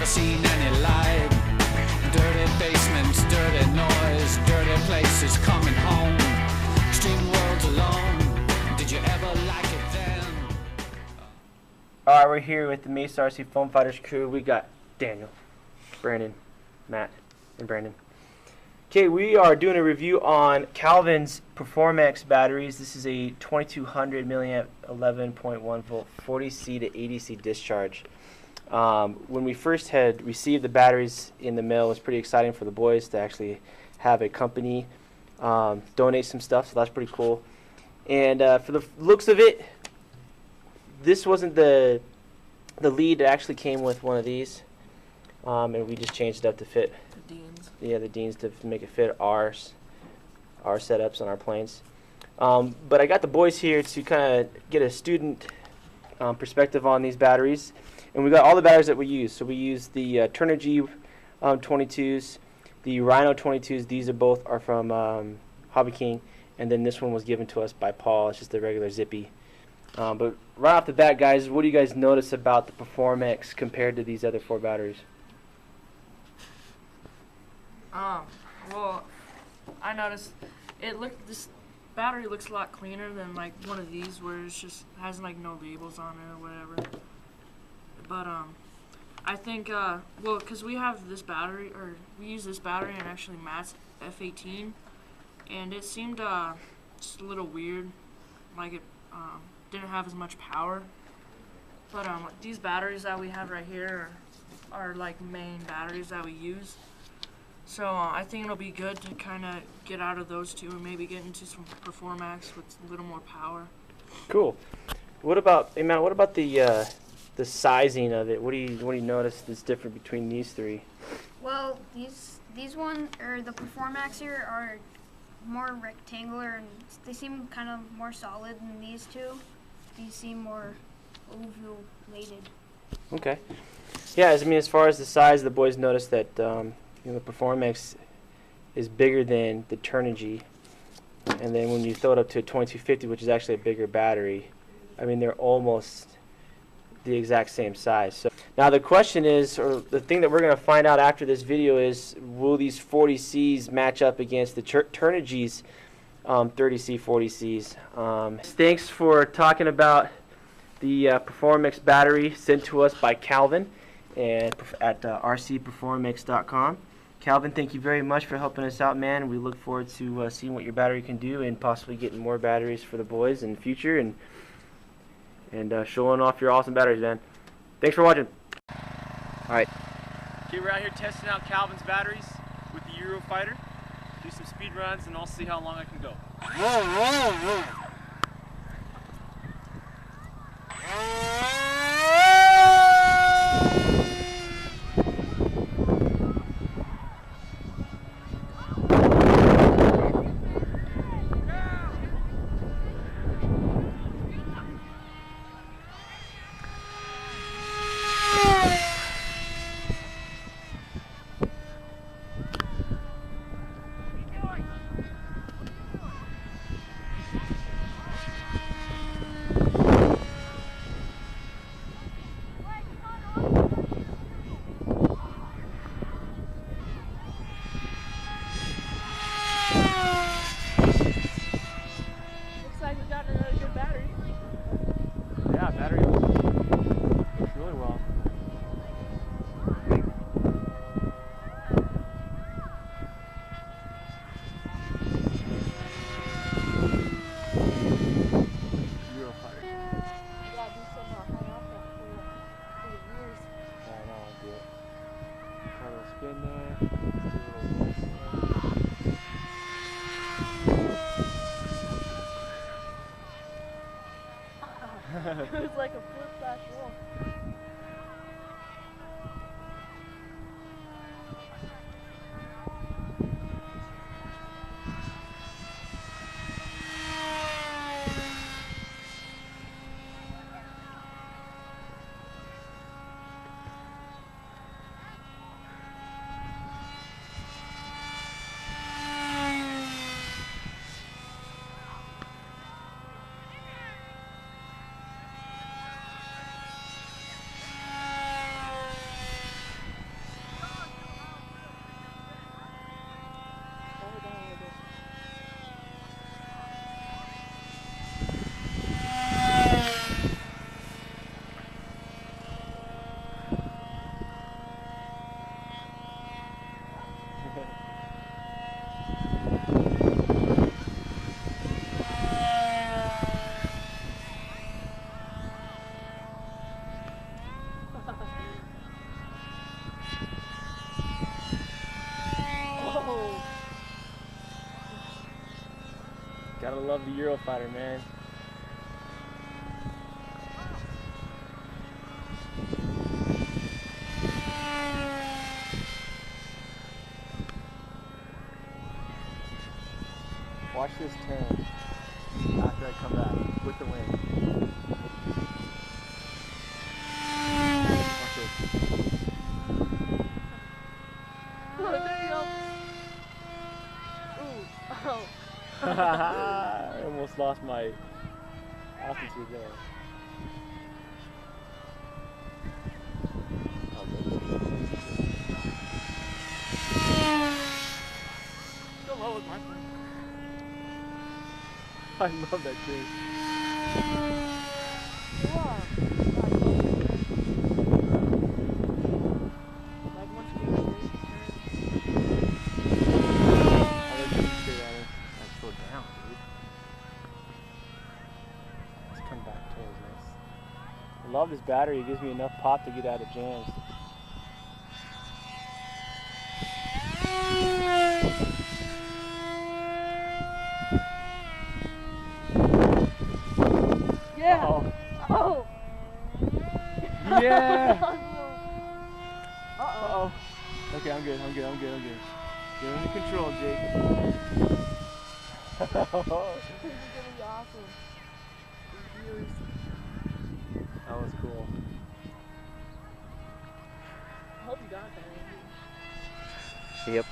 Seen any light, dirty basements, dirty noise, dirty places coming home, extreme worlds alone, did you ever like it then? Alright, we're here with the MESA RC Foam Fighters crew. We got Daniel, Brandon, Matt, and Brandon. Okay, we are doing a review on Calvin's Performaxx batteries. This is a 2200 milliamp 11.1 volt 40C to 80C discharge. When we first had received the batteries in the mail, it was pretty exciting for the boys to actually have a company donate some stuff, so that's pretty cool. And for the looks of it, this wasn't the lead. It actually came with one of these, and we just changed it up to fit the Deans. Yeah, the Deans, to make it fit our setups on our planes. But I got the boys here to kind of get a student perspective on these batteries. And we got all the batteries that we use. So we use the Turnigy 22s, the Rhino 22s. These are both from Hobby King, and then this one was given to us by Paul. It's just a regular zippy. But right off the bat, guys, what do you guys notice about the Performaxx compared to these other 4 batteries? Well, I noticed this battery looks a lot cleaner than like one of these where it's just has like no labels on it or whatever. But I think well, because we have this battery, or we use this battery in actually Matt's F18, and it seemed just a little weird, like it didn't have as much power. But these batteries that we have right here are like main batteries that we use. So I think it'll be good to kind of get out of those two and maybe get into some Performaxx with a little more power. Cool. What about, hey Matt, what about the sizing of it? What do you notice that's different between these 3? Well, these one, or the Performaxx here, are more rectangular and they seem kind of more solid than these 2. These seem more ovulated. Okay. Yeah, I mean, as far as the size, the boys noticed that the Performaxx is bigger than the Turnigy, and then when you throw it up to a 2250, which is actually a bigger battery, I mean, they're almost the exact same size. So now the question is, or the thing that we're going to find out after this video is, will these 40Cs match up against the Turnigy's 30C, 40Cs? Thanks for talking about the Performaxx battery sent to us by Calvin and at rc-Performaxx.com. Calvin, thank you very much for helping us out, man. We look forward to seeing what your battery can do and possibly getting more batteries for the boys in the future and showing off your awesome batteries, man. Thanks for watching. All right. Okay, we're out here testing out Calvin's batteries with the Eurofighter. Do some speed runs and I'll see how long I can go. Gotta love the Eurofighter, man. Watch this turn after I come back with the wind. Watch this. Oh, there you go. Ooh. Oh. I almost lost my altitude there. Still low with my friend. I love that thing. I love this battery. It gives me enough pop to get out of jams. Yeah. Uh-oh. Oh. Yeah. Uh-oh. Okay, I'm good. Get under control, Jake. This is gonna be awesome. That was cool. I hope you got that. Yep.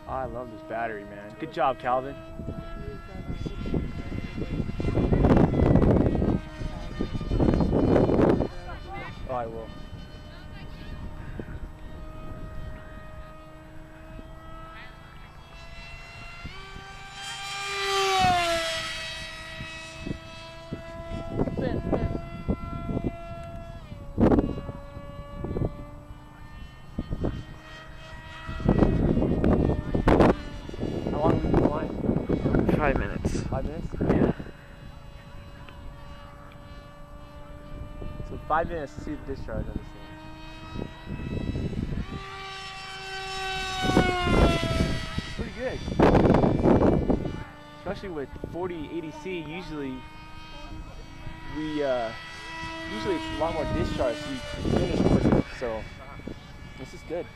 Oh, I love this battery, man. Good job, Calvin. Oh, I will. How long have we been flying? 5 minutes. 5 minutes? Yeah. So 5 minutes to see the discharge on this thing. Pretty good. Especially with 40 ADC, usually it's a lot more discharge, so you finish quicker. So this is good.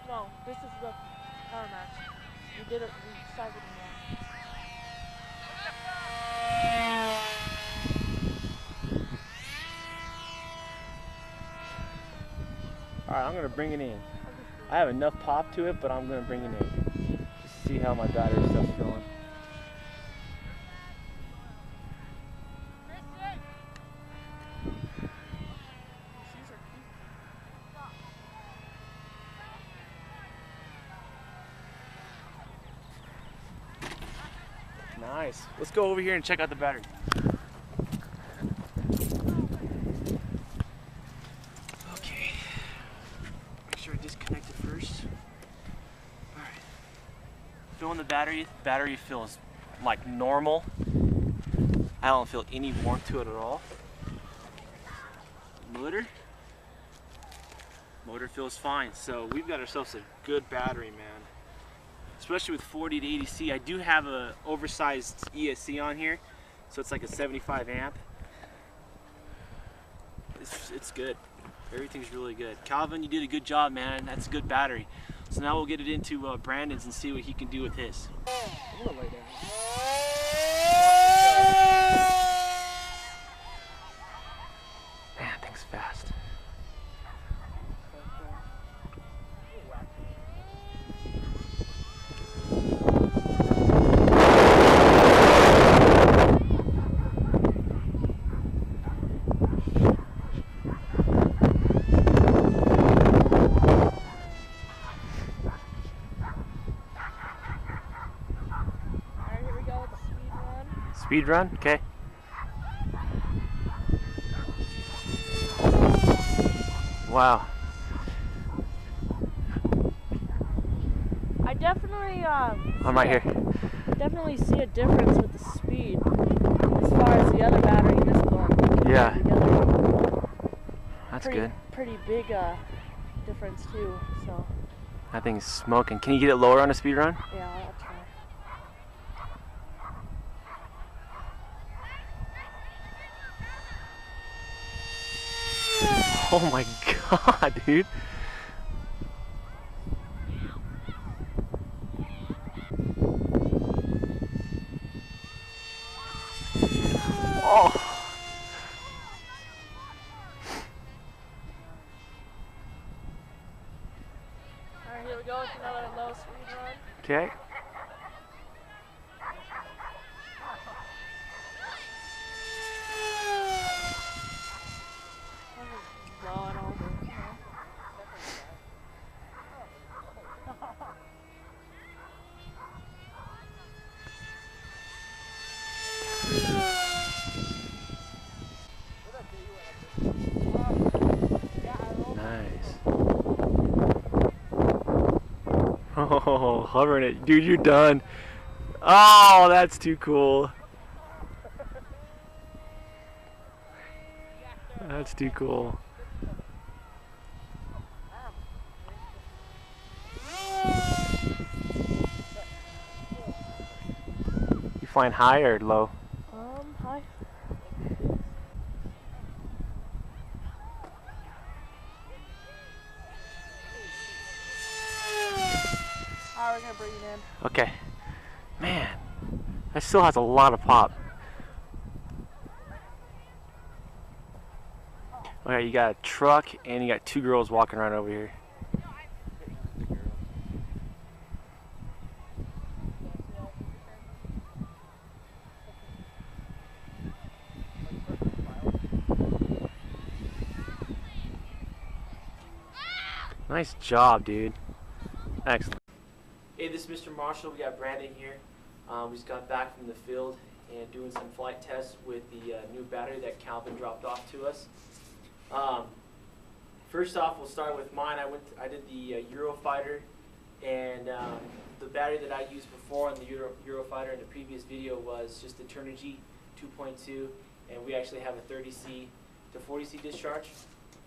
No, this is the power match. We did it. We decided it now. Alright, I'm gonna bring it in. I have enough pop to it, but I'm gonna bring it in. Just to see how my battery stuff's going. Nice. Let's go over here and check out the battery. Okay. Make sure I disconnect it first. Alright. Filling the battery. The battery feels like normal. I don't feel any warmth to it at all. Motor feels fine. So we've got ourselves a good battery, man. Especially with 40 to 80C. I do have a oversized ESC on here, so it's like a 75 amp. It's good. Everything's really good. Calvin, you did a good job, man. That's a good battery. So now we'll get it into Brandon's and see what he can do with his. I'm gonna lay down. Man, thing's fast. Speed run? Okay. Wow. I definitely I'm right here. definitely see a difference with the speed as far as the other battery and this one. Yeah. Together. That's good. Pretty big difference too. So That thing's smoking. Can you get it lower on a speed run? yeah, I'll try. Oh my god, dude. Oh. Alright, here we go with another low speed run. Okay. Low and over. Nice. Oh, hovering it. Dude, you're done. Oh, that's too cool. That's too cool. You flying high or low? High. Alright, we're gonna bring it in. Okay. Man, that still has a lot of pop. Okay, you got a truck and you got two girls walking around over here. Nice job, dude. Excellent. Hey, this is Mr. Marshall. We got Brandon here. We just got back from the field and doing some flight tests with the new battery that Calvin dropped off to us. First off, we'll start with mine. I did the Eurofighter, and the battery that I used before on the Eurofighter in the previous video was just the Turnigy 2.2, and we actually have a 30C to 40C discharge.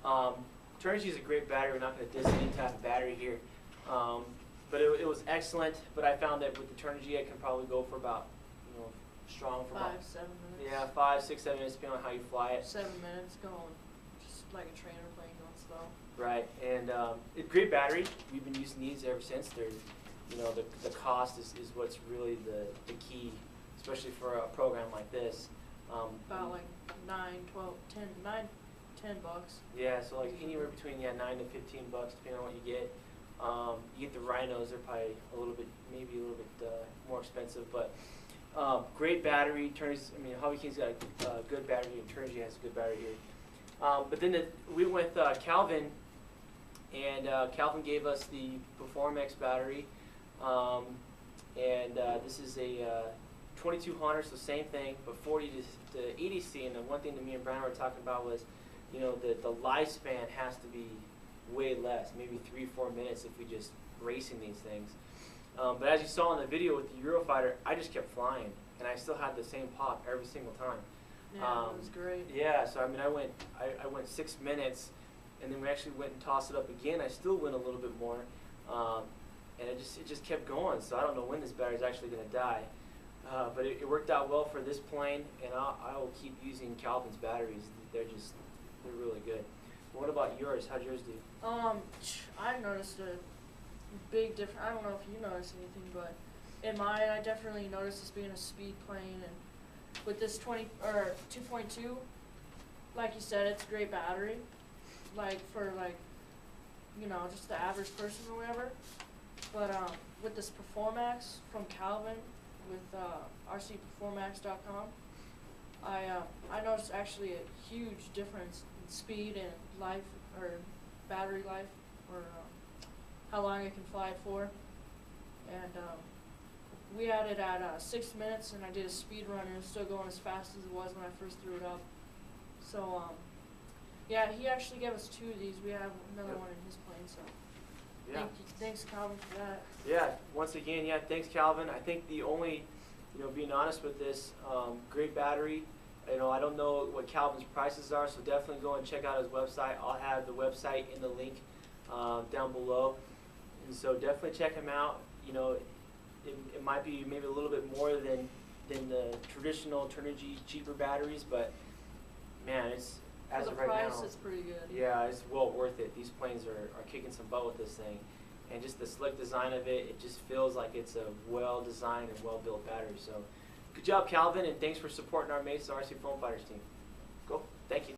Turnigy is a great battery. We're not going to diss any type of battery here. But it was excellent, but I found that with the Turnigy I can probably go for about, strong for 5, about 7 minutes. yeah, 5, 6, 7 minutes, depending on how you fly it. 7 minutes going, just like a trainer plane going slow. Right, and great battery. We've been using these ever since. They're, the cost is what's really the key, especially for a program like this. About like 9, 12, 10, 9, 10 bucks. Yeah, so like anywhere between 9 to 15 bucks, depending on what you get. You get the Rhinos, they're probably maybe a little bit more expensive, but great battery. Hobby King's got a good battery, and Turnigy has a good battery here. But then we went with Calvin, and Calvin gave us the Performaxx battery, and this is a 2200, so same thing, but 40 to 80C. And the one thing that me and Brian were talking about was, the lifespan has to be way less, maybe 3-4 minutes if we just racing these things. But as you saw in the video with the Eurofighter, I just kept flying, and I still had the same pop every single time. Yeah, it was great. Yeah, so I went 6 minutes, and then we actually went and tossed it up again. I still went a little bit more, and it just kept going. So I don't know when this battery is actually going to die, but it worked out well for this plane, and I will keep using Calvin's batteries. They're really good. What about yours? How'd yours do? I noticed a big difference. I don't know if you noticed anything, but in mine, I definitely noticed this being a speed plane, and with this 2.2, like you said, it's a great battery, for just the average person or whatever. But with this Performaxx from Calvin, with rc-Performaxx.com, I noticed actually a huge difference in speed and life, or battery life, or how long it can fly for. And we had it at 6 minutes, and I did a speed run, and it was still going as fast as it was when I first threw it up. So yeah, he actually gave us 2 of these. We have another one in his plane, so Yeah. thanks Calvin for that. Yeah, once again, thanks Calvin. I think the only, being honest with this, great battery, You know, I don't know what Calvin's prices are, so definitely go and check out his website. I'll have the website in the link down below, and so definitely check him out. You know, it might be maybe a little bit more than the traditional Turnigy cheaper batteries, but man, it's as of right now. For the price, it's pretty good. Yeah, it's well worth it. These planes are kicking some butt with this thing, and just the slick design of it, it just feels like it's a well designed and well built battery. So, good job, Calvin, and thanks for supporting our MESA RC Foam Fighters team. Cool, thank you.